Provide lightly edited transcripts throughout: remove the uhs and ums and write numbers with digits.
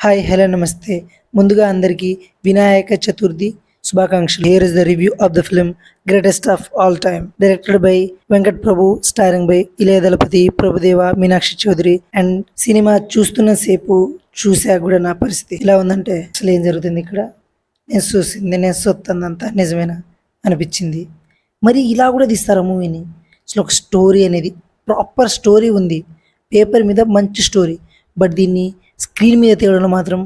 Hi hello నమస్తే. ముందుగా అందరికీ వినాయక చతుర్థి శుభాకాంక్షలు. Here is the review of the film greatest of all time, directed by Venkat Prabhu, starring by Ilaya Thalapathy, Prabhudeva, Meenakshi Chaudhary. And cinema చూస్తున్న సేపు చూసా కూడా నా పరిస్థితి ఇలా ఉందంటే అసలు ఏం జరుగుతుంది ఇక్కడ, నేను చూసింది నేను సొత్తందంతా నిజమేనా అనిపించింది. మరి ఇలా కూడా తీస్తారా మూవీని? అసలు ఒక స్టోరీ అనేది ప్రాపర్ స్టోరీ ఉంది, పేపర్ మీద మంచి స్టోరీ, బట్ దీన్ని స్క్రీన్ మీద తేవడంలో మాత్రం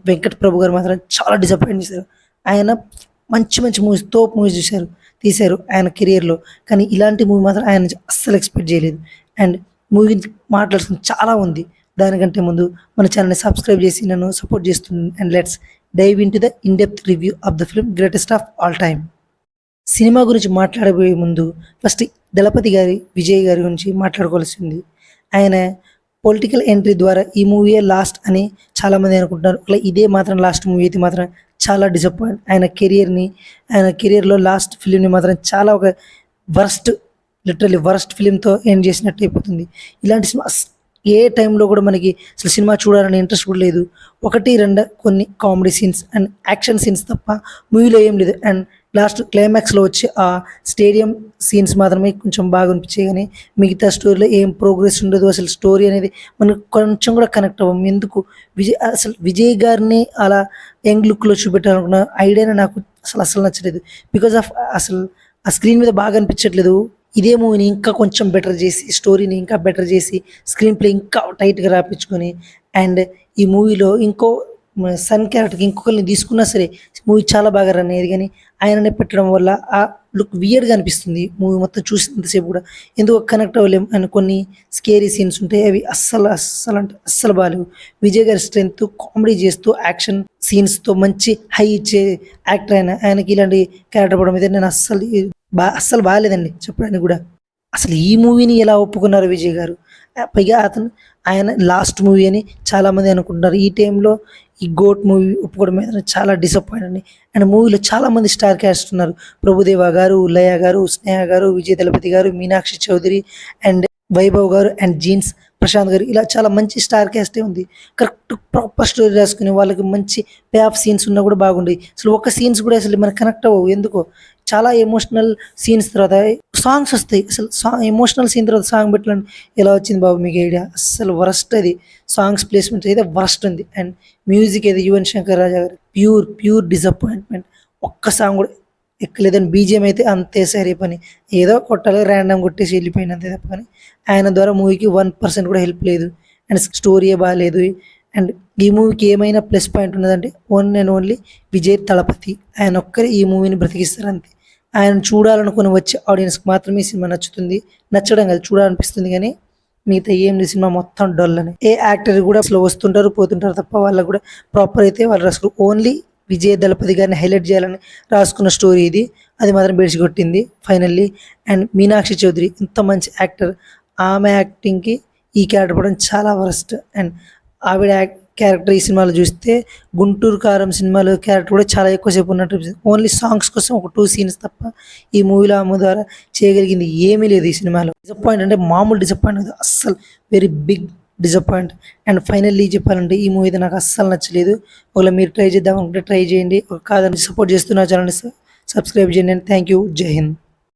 వెంకట్ ప్రభు గారు మాత్రం చాలా డిసప్పాయింట్ చేశారు. ఆయన మంచి మంచి మూవీస్, తోపు మూవీస్ తీశారు ఆయన కెరియర్లో, కానీ ఇలాంటి మూవీ మాత్రం ఆయన నుంచి అస్సలు ఎక్స్పెక్ట్ చేయలేదు. అండ్ మూవీ మాట్లాడుతుంది చాలా ఉంది. దానికంటే ముందు మన ఛానల్ని సబ్స్క్రైబ్ చేసి నన్ను సపోర్ట్ చేస్తుంది. And let's dive into the in depth review of the film greatest of all time. Cinema గురించి మాట్లాడబోయే ముందు ఫస్ట్ దళపతి గారి, విజయ్ గారి గురించి మాట్లాడుకోవాల్సింది. ఆయన పొలిటికల్ ఎంట్రీ ద్వారా ఈ మూవీయే లాస్ట్ అని చాలామంది అనుకుంటున్నారు. అలా ఇదే మాత్రం లాస్ట్ మూవీ అయితే మాత్రం చాలా డిసప్పాయింట్. ఆయన కెరియర్లో లాస్ట్ ఫిలింని మాత్రం చాలా ఒక లిటరల్లీ వర్స్ట్ ఫిలింతో ఎండ్ చేసినట్టు అయిపోతుంది. ఇలాంటి సినిమా ఏ టైంలో కూడా మనకి అసలు సినిమా చూడాలని ఇంట్రెస్ట్ కూడా లేదు. ఒకటి రెండు కొన్ని comedy scenes and action scenes తప్ప మూవీలో ఏం లేదు. అండ్ లాస్ట్ క్లైమాక్స్లో వచ్చి ఆ స్టేడియం సీన్స్ మాత్రమే కొంచెం బాగా అనిపించాయి, కానీ మిగతా స్టోరీలో ఏం ప్రోగ్రెస్ ఉండదు. అసలు స్టోరీ అనేది మనకు కొంచెం కూడా కనెక్ట్ అవ్వం. ఎందుకు విజయ్ గారిని అలా యంగ్ లుక్లో చూపెట్టాలనుకున్న ఐడియానే నాకు అసలు నచ్చలేదు. బికాజ్ ఆఫ్ అసలు ఆ స్క్రీన్ మీద బాగా అనిపించట్లేదు. ఇదే మూవీని ఇంకా కొంచెం బెటర్ చేసి, స్టోరీని ఇంకా బెటర్ చేసి, స్క్రీన్ ప్లే ఇంకా టైట్గా రాపించుకొని, అండ్ ఈ మూవీలో ఇంకో సన్ క్యారెక్టర్కి ఇంకొకరిని తీసుకున్నా సరే మూవీ చాలా బాగా రన్ అయ్యేది, కానీ ఆయననే పెట్టడం వల్ల ఆ లుక్ వియర్డ్గా అనిపిస్తుంది. మూవీ మొత్తం చూసినంతసేపు కూడా ఎందుకు కనెక్ట్ అవ్వలేము. అండ్ కొన్ని స్కేరీ సీన్స్ ఉంటాయి, అవి అస్సలు బాగాలేవు. విజయ్ గారి స్ట్రెంత్, కామెడీ చేస్తూ యాక్షన్ సీన్స్తో మంచి హై ఇచ్చే యాక్టర్ ఆయనకి ఇలాంటి క్యారెక్టర్ పడడం మీద నేను అస్సలు బాగాలేదండి చెప్పడానికి కూడా. అసలు ఈ మూవీని ఎలా ఒప్పుకున్నారు విజయ్ గారు? పైగా ఆయన లాస్ట్ మూవీ అని చాలామంది అనుకుంటున్నారు. ఈ టైంలో ఈ గోట్ మూవీ ఒప్పుకోవడం మీద చాలా డిసప్పాయింట్ అండి. అండ్ మూవీలో చాలామంది స్టార్ క్యాస్ట్ ఉన్నారు. ప్రభుదేవ గారు, లయ గారు, స్నేహ గారు, విజయ్ దళపతి గారు, మీనాక్షి చౌదరి, అండ్ వైభవ్ గారు, అండ్ జీన్స్ ప్రశాంత్ గారు, ఇలా చాలా మంచి స్టార్ క్యాస్టే ఉంది. కరెక్ట్ ప్రాపర్ స్టోరీ రాసుకుని వాళ్ళకి మంచి పే ఆఫ్ సీన్స్ ఉన్నా కూడా బాగుంది. అసలు ఒక సీన్స్ కూడా అసలు మనకు కనెక్ట్ అవ్వవు. ఎందుకో చాలా ఎమోషనల్ సీన్స్ తర్వాత సాంగ్స్ వస్తాయి. అసలు ఎమోషనల్ సీన్ తర్వాత సాంగ్ పెట్టాలని ఎలా వచ్చింది బాబు మీకు ఐడియా? అసలు వరస్ట్ అది. సాంగ్స్ ప్లేస్మెంట్ అయితే వరస్ట్ ఉంది. అండ్ మ్యూజిక్ అయితే యువన్ శంకర్ రాజా గారు ప్యూర్ డిసప్పాయింట్మెంట్. ఒక్క సాంగ్ కూడా ఎక్కలేదని. బీజిఎం అయితే అంతే సరే పని, ఏదో కొట్టాలి ర్యాండమ్ కొట్టేసి వెళ్ళిపోయింది అంతే తప్ప, కానీ ఆయన ద్వారా మూవీకి 1% కూడా హెల్ప్ లేదు. అండ్ స్టోరీయే బాగాలేదు. అండ్ ఈ మూవీకి ఏమైనా ప్లస్ పాయింట్ ఉన్నదంటే ఓన్లీ విజయ్ దళపతి. ఆయన ఒక్కరే ఈ మూవీని బ్రతికిస్తారు అంతే. ఆయన చూడాలనుకుని వచ్చే ఆడియన్స్కి మాత్రమే సినిమా నచ్చడం కాదు, చూడాలనిపిస్తుంది, కానీ మిగతా ఏం లేదు. సినిమా మొత్తం డల్ అని. ఏ యాక్టర్ కూడా అసలు వస్తుంటారు పోతుంటారు తప్ప వాళ్ళకు కూడా ప్రాపర్ అయితే వాళ్ళు రాసుకు ఓన్లీ విజయ్ దళపతి గారిని హైలైట్ చేయాలని రాసుకున్న స్టోరీ ఇది. అది మాత్రం బెడిసి కొట్టింది ఫైనల్లీ. అండ్ మీనాక్షి చౌదరి ఇంత మంచి యాక్టర్, ఆమె యాక్టింగ్కి ఈ క్యారెక్టర్ పడడం చాలా వరస్ట్. అండ్ ఆవిడ క్యారెక్టర్ ఈ సినిమాలో చూస్తే గుంటూరు కారం సినిమాలో క్యారెక్టర్ కూడా చాలా ఎక్కువసేపు ఉన్నట్టు. ఓన్లీ సాంగ్స్ కోసం ఒక 2 సీన్స్ తప్ప ఈ మూవీలో ఆమె ద్వారా చేయగలిగింది ఏమీ లేదు ఈ సినిమాలో. డిసప్పాయింట్ అంటే మామూలు డిసప్పాయింట్ కాదు, అస్సలు very big disappoint. And finally చెప్పాలంటే ఈ మూవీ అయితే నాకు అస్సలు నచ్చలేదు. ఒకవేళ మీరు ట్రై చేద్దాం అనుకుంటే ట్రై చేయండి, కాదని సపోర్ట్ చేస్తున్న ఛానల్ని సబ్స్క్రైబ్ చేయండి. Thank you. జై హింద్.